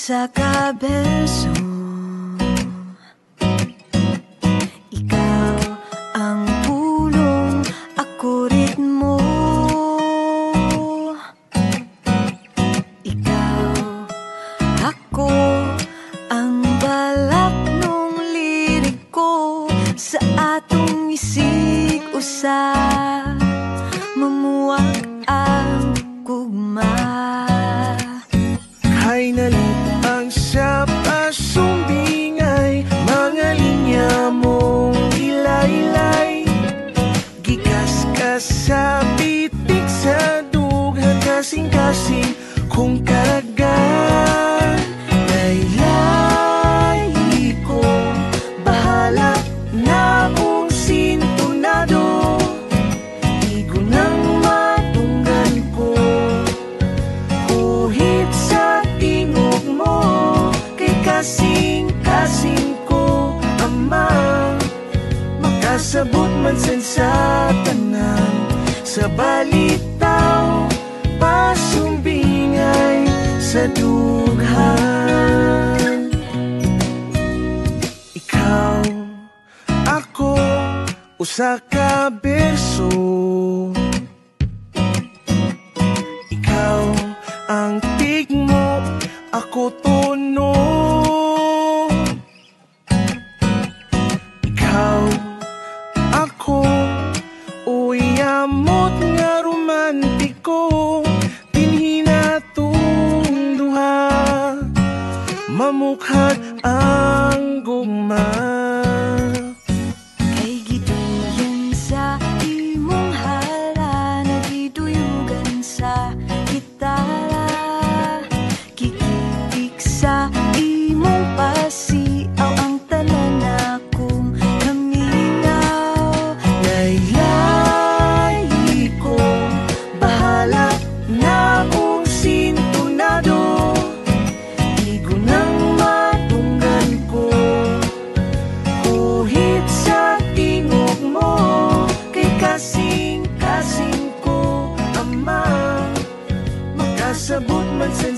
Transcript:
sa kabeso. Ikaw ang pulong, ako ritmo. Ikaw, ako ang balak nung liriko. Sa atong isig usa mamuwag ang gugma. Kay nalit ang sa pasumbingay, mga linya mong ilay-ilay. Gikas ka sa pitik sa dughan, kasing-kasing kung karagan. Laylay ko, bahala na kung sintonado. Igo ng matunggan ko, kuhit sa tingog mo. Kay kasing-kasing ko, ama, makasabot man sa tanan. Sa balitaw, pasumbingay sa dughan. Ikaw, ako, usa ka berso. Ikaw ang tigmo, ako tono. Ikaw, ako, uyamot nga romantiko. Pinhinatong duha, mamukhag ang gugma. Kay giduyon sa imong hala, nagiduyugan sa gitara. Kikitik sa imong pasiaw, ang tanan akong kaminaw. Laylay ko, bahala na kung sintonado. Igo ng matunggan ko, kuhit sa tingog mo. Kay kasing-kasing ko, ama, makasabot man sa